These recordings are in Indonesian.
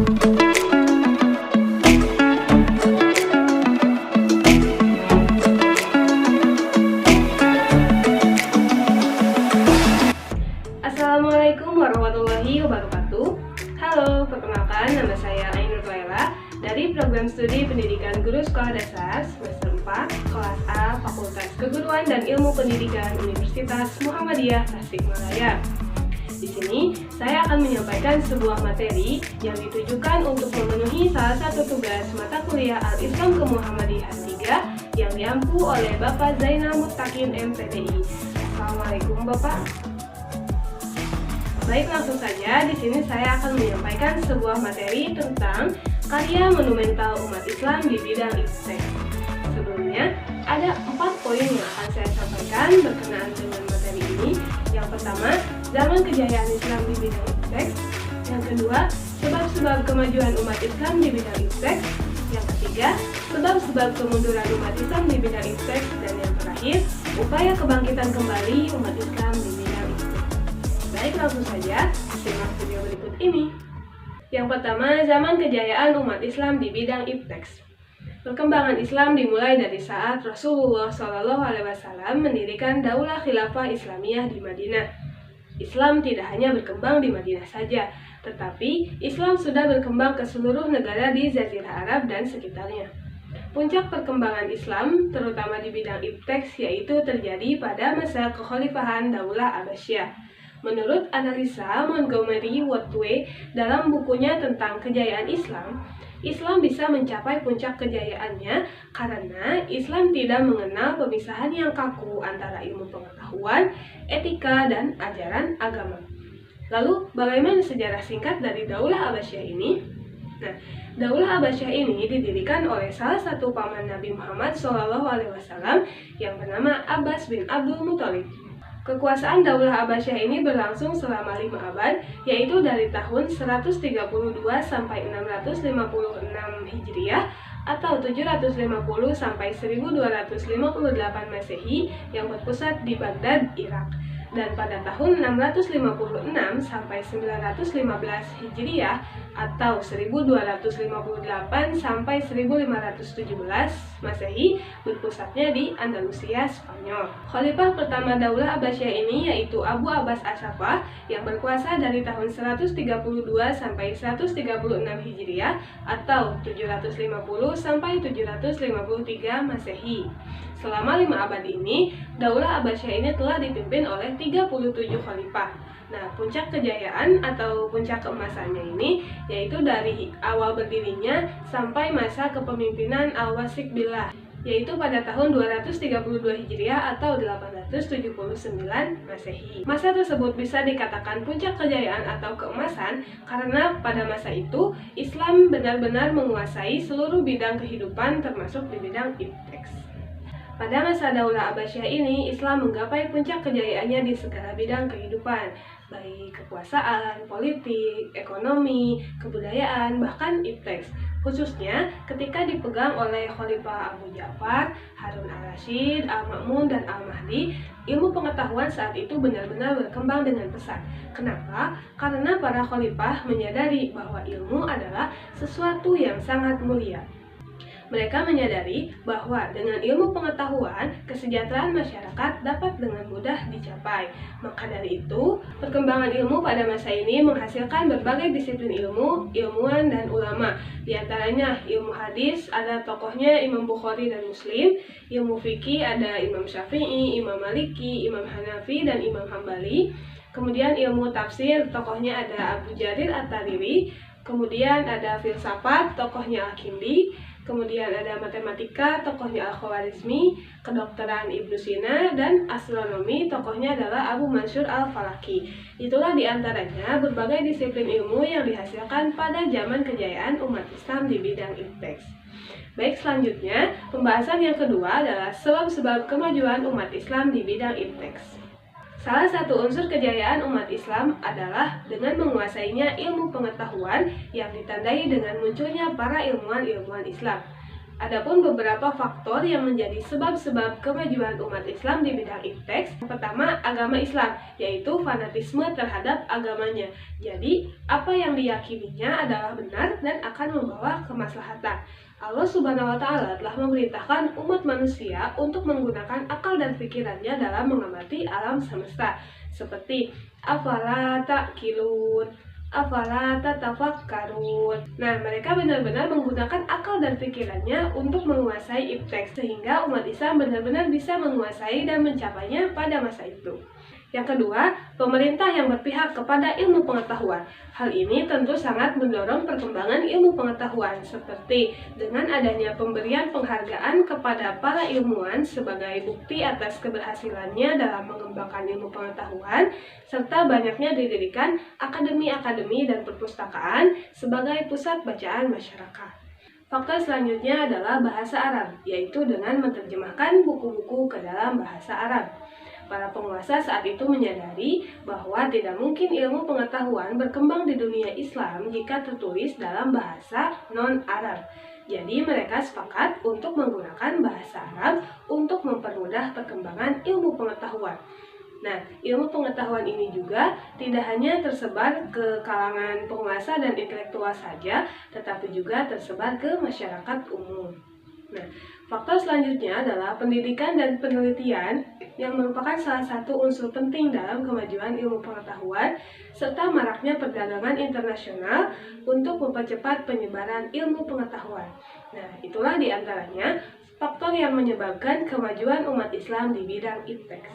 Assalamualaikum warahmatullahi wabarakatuh. Halo, perkenalkan nama saya Ainur Laila dari Program Studi Pendidikan Guru Sekolah Dasar semester 4, kelas A, Fakultas Keguruan dan Ilmu Pendidikan Universitas Muhammadiyah Tasikmalaya. Di sini, saya akan menyampaikan sebuah materi yang ditujukan untuk memenuhi salah satu tugas mata kuliah Al-Islam Kemuhammadiyahan 3 yang diampu oleh Bapak Zainal Muttaqin MPDI. Assalamualaikum Bapak. Baik, langsung saja di sini saya akan menyampaikan sebuah materi tentang karya monumental umat Islam di bidang iptek. Sebelumnya, ada 4 poin yang akan saya sampaikan berkenaan dengan materi ini. Yang pertama, zaman kejayaan Islam di bidang iptek. Yang kedua, sebab-sebab kemajuan umat Islam di bidang iptek. Yang ketiga, sebab-sebab kemunduran umat Islam di bidang iptek. Dan yang terakhir, upaya kebangkitan kembali umat Islam di bidang iptek. Baik, langsung saja simak video berikut ini. Yang pertama, zaman kejayaan umat Islam di bidang iptek. Perkembangan Islam dimulai dari saat Rasulullah SAW mendirikan Daulah Khilafah Islamiyah di Madinah. Islam tidak hanya berkembang di Madinah saja, tetapi Islam sudah berkembang ke seluruh negara di Jazirah Arab dan sekitarnya. Puncak perkembangan Islam, terutama di bidang iptek, yaitu terjadi pada masa kekhalifahan Daulah Abbasiyah. Menurut analisa Montgomery Wattway dalam bukunya tentang kejayaan Islam, Islam bisa mencapai puncak kejayaannya karena Islam tidak mengenal pemisahan yang kaku antara ilmu pengetahuan, etika, dan ajaran agama. Lalu, bagaimana sejarah singkat dari Daulah Abbasiyah ini? Nah, Daulah Abbasiyah ini didirikan oleh salah satu paman Nabi Muhammad SAW yang bernama Abbas bin Abdul Muthalib. Kekuasaan Daulah Abbasiyah ini berlangsung selama 5 abad, yaitu dari tahun 132 sampai 656 Hijriah atau 750 sampai 1258 Masehi yang berpusat di Baghdad, Irak. Dan pada tahun 656 sampai 915 Hijriah atau 1258 sampai 1517 Masehi berpusatnya di Andalusia, Spanyol. Khalifah pertama Daulah Abbasiyah ini yaitu Abu Abbas As-Saffah yang berkuasa dari tahun 132 sampai 136 Hijriah atau 750 sampai 753 Masehi. Selama 5 abad ini, Daulah Abbasiyah ini telah dipimpin oleh 37 khalifah. Nah, puncak kejayaan atau puncak keemasannya ini yaitu dari awal berdirinya sampai masa kepemimpinan Al-Wasiq Billah, yaitu pada tahun 232 Hijriah atau 879 Masehi. Masa tersebut bisa dikatakan puncak kejayaan atau keemasan karena pada masa itu Islam benar-benar menguasai seluruh bidang kehidupan termasuk di bidang iptek. Pada masa Daulah Abbasiyah ini, Islam menggapai puncak kejayaannya di segala bidang kehidupan, baik kekuasaan, politik, ekonomi, kebudayaan, bahkan iptek. Khususnya ketika dipegang oleh Khalifah Abu Ja'far, Harun al-Rashid, Al-Ma'mun, dan Al-Mahdi, ilmu pengetahuan saat itu benar-benar berkembang dengan pesat. Kenapa? Karena para khalifah menyadari bahwa ilmu adalah sesuatu yang sangat mulia. Mereka menyadari bahwa dengan ilmu pengetahuan, kesejahteraan masyarakat dapat dengan mudah dicapai. Maka dari itu, perkembangan ilmu pada masa ini menghasilkan berbagai disiplin ilmu, ilmuwan, dan ulama. Di antaranya ilmu hadis, ada tokohnya Imam Bukhari dan Muslim. Ilmu fikih ada Imam Syafi'i, Imam Maliki, Imam Hanafi, dan Imam Hambali. Kemudian ilmu tafsir, tokohnya ada Abu Jarir At-Tabari. Kemudian ada filsafat, tokohnya Al-Kindi. Kemudian ada matematika, tokohnya Al-Khwarizmi, kedokteran Ibnu Sina, dan astronomi, tokohnya adalah Abu Mansur Al-Falaki. Itulah diantaranya berbagai disiplin ilmu yang dihasilkan pada zaman kejayaan umat Islam di bidang iptek. Baik, selanjutnya, pembahasan yang kedua adalah sebab-sebab kemajuan umat Islam di bidang iptek. Salah satu unsur kejayaan umat Islam adalah dengan menguasainya ilmu pengetahuan yang ditandai dengan munculnya para ilmuwan-ilmuwan Islam. Adapun beberapa faktor yang menjadi sebab-sebab kemajuan umat Islam di bidang ipteks. Yang pertama, agama Islam, yaitu fanatisme terhadap agamanya. Jadi, apa yang diyakininya adalah benar dan akan membawa kemaslahatan. Allah Subhanahu wa Ta'ala telah memerintahkan umat manusia untuk menggunakan akal dan pikirannya dalam mengamati alam semesta, seperti afala ta'qilun, afala tatafakkarun. Nah, mereka benar-benar menggunakan akal dan pikirannya untuk menguasai ipteks, sehingga umat Islam benar-benar bisa menguasai dan mencapainya pada masa itu. Yang kedua, pemerintah yang berpihak kepada ilmu pengetahuan. Hal ini tentu sangat mendorong perkembangan ilmu pengetahuan, seperti dengan adanya pemberian penghargaan kepada para ilmuwan sebagai bukti atas keberhasilannya dalam mengembangkan ilmu pengetahuan, serta banyaknya didirikan akademi-akademi dan perpustakaan sebagai pusat bacaan masyarakat. Faktor selanjutnya adalah bahasa Arab, yaitu dengan menerjemahkan buku-buku ke dalam bahasa Arab. Para penguasa saat itu menyadari bahwa tidak mungkin ilmu pengetahuan berkembang di dunia Islam jika tertulis dalam bahasa non-Arab. Jadi mereka sepakat untuk menggunakan bahasa Arab untuk mempermudah perkembangan ilmu pengetahuan. Nah, ilmu pengetahuan ini juga tidak hanya tersebar ke kalangan penguasa dan intelektual saja, tetapi juga tersebar ke masyarakat umum. Nah, faktor selanjutnya adalah pendidikan dan penelitian yang merupakan salah satu unsur penting dalam kemajuan ilmu pengetahuan, serta maraknya perdagangan internasional untuk mempercepat penyebaran ilmu pengetahuan. Nah, itulah diantaranya faktor yang menyebabkan kemajuan umat Islam di bidang ipteks.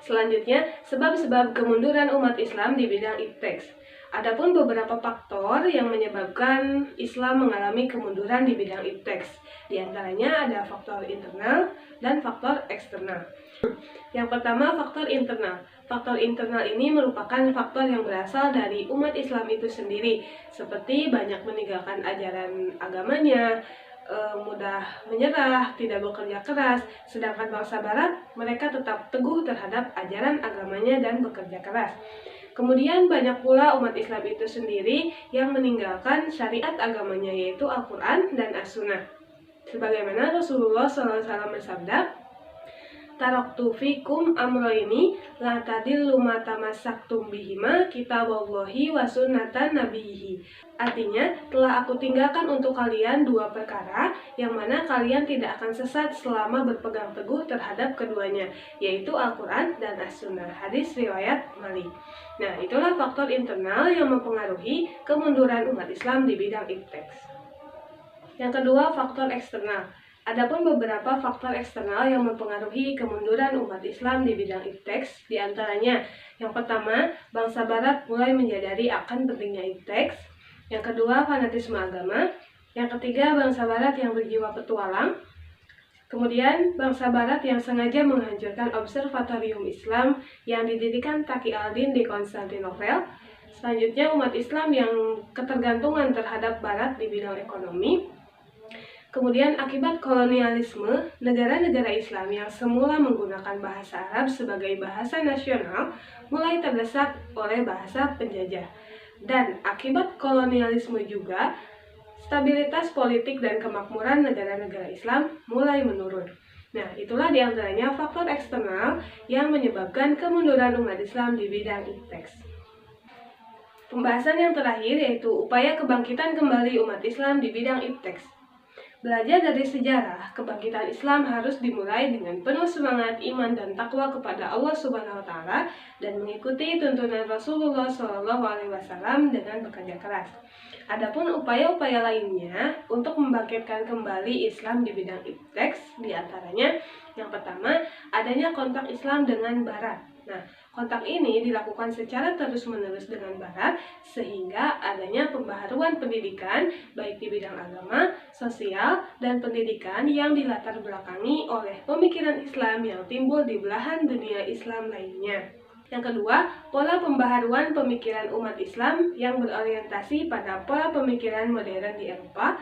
Selanjutnya, sebab-sebab kemunduran umat Islam di bidang ipteks. Adapun beberapa faktor yang menyebabkan Islam mengalami kemunduran di bidang ipteks. Di antaranya ada faktor internal dan faktor eksternal. Yang pertama, faktor internal. Faktor internal ini merupakan faktor yang berasal dari umat Islam itu sendiri, seperti banyak meninggalkan ajaran agamanya, mudah menyerah, tidak bekerja keras. Sedangkan bangsa Barat, mereka tetap teguh terhadap ajaran agamanya dan bekerja keras. Kemudian banyak pula umat Islam itu sendiri yang meninggalkan syariat agamanya, yaitu Al-Quran dan As-Sunnah. Sebagaimana Rasulullah SAW bersabda, "Taraktu fikum amroini la tadillu ma tamassaktum bihima kitaballahi wa sunnatan nabiyhi." Artinya, telah aku tinggalkan untuk kalian dua perkara yang mana kalian tidak akan sesat selama berpegang teguh terhadap keduanya, yaitu Al-Quran dan As-Sunnah. Hadis riwayat Malik. Nah, itulah faktor internal yang mempengaruhi kemunduran umat Islam di bidang ipteks. Yang kedua, faktor eksternal. Adapun beberapa faktor eksternal yang mempengaruhi kemunduran umat Islam di bidang ipteks, di antaranya yang pertama, bangsa Barat mulai menyadari akan pentingnya ipteks. Yang kedua, fanatisme agama. Yang ketiga, bangsa Barat yang berjiwa petualang. Kemudian, bangsa Barat yang sengaja menghancurkan observatorium Islam yang didirikan Taqi al-Din di Konstantinopel. Selanjutnya, umat Islam yang ketergantungan terhadap Barat di bidang ekonomi. Kemudian, akibat kolonialisme, negara-negara Islam yang semula menggunakan bahasa Arab sebagai bahasa nasional mulai terdesak oleh bahasa penjajah. Dan akibat kolonialisme juga, stabilitas politik dan kemakmuran negara-negara Islam mulai menurun. Nah, itulah diantaranya faktor eksternal yang menyebabkan kemunduran umat Islam di bidang ipteks. Pembahasan yang terakhir yaitu upaya kebangkitan kembali umat Islam di bidang ipteks. Belajar dari sejarah, kebangkitan Islam harus dimulai dengan penuh semangat iman dan takwa kepada Allah Subhanahu wa Ta'ala dan mengikuti tuntunan Rasulullah SAW dengan bekerja keras. Adapun upaya-upaya lainnya untuk membangkitkan kembali Islam di bidang ipteks, diantaranya yang pertama, adanya kontak Islam dengan Barat. Nah, kontak ini dilakukan secara terus-menerus dengan Barat sehingga adanya pembaharuan pendidikan baik di bidang agama, sosial, dan pendidikan yang dilatar belakangi oleh pemikiran Islam yang timbul di belahan dunia Islam lainnya. Yang kedua, pola pembaharuan pemikiran umat Islam yang berorientasi pada pola pemikiran modern di Eropa.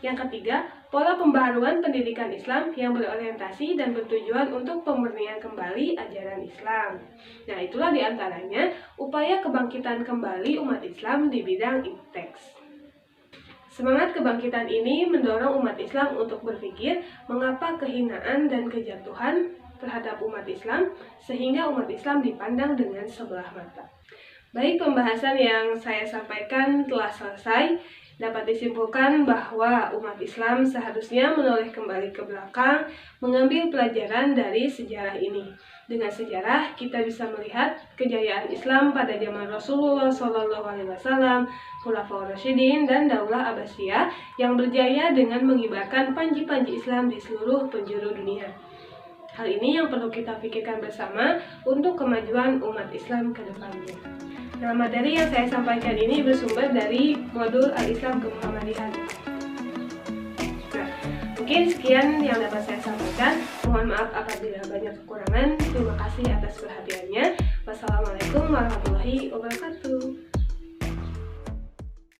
Yang ketiga, pola pembaharuan pendidikan Islam yang berorientasi dan bertujuan untuk pemurnian kembali ajaran Islam. Nah, itulah diantaranya upaya kebangkitan kembali umat Islam di bidang ipteks. Semangat kebangkitan ini mendorong umat Islam untuk berpikir mengapa kehinaan dan kejatuhan terhadap umat Islam sehingga umat Islam dipandang dengan sebelah mata. Baik, pembahasan yang saya sampaikan telah selesai. Dapat disimpulkan bahwa umat Islam seharusnya menoleh kembali ke belakang, mengambil pelajaran dari sejarah ini. Dengan sejarah, kita bisa melihat kejayaan Islam pada zaman Rasulullah SAW, Khulafaur Rasyidin, dan Daulah Abbasiyah yang berjaya dengan mengibarkan panji-panji Islam di seluruh penjuru dunia. Hal ini yang perlu kita pikirkan bersama untuk kemajuan umat Islam ke depannya. Nah, materi yang saya sampaikan ini bersumber dari modul Al-Islam Kemuhammadihan. Nah, mungkin sekian yang dapat saya sampaikan. Mohon maaf apabila banyak kekurangan. Terima kasih atas perhatiannya. Wassalamualaikum warahmatullahi wabarakatuh.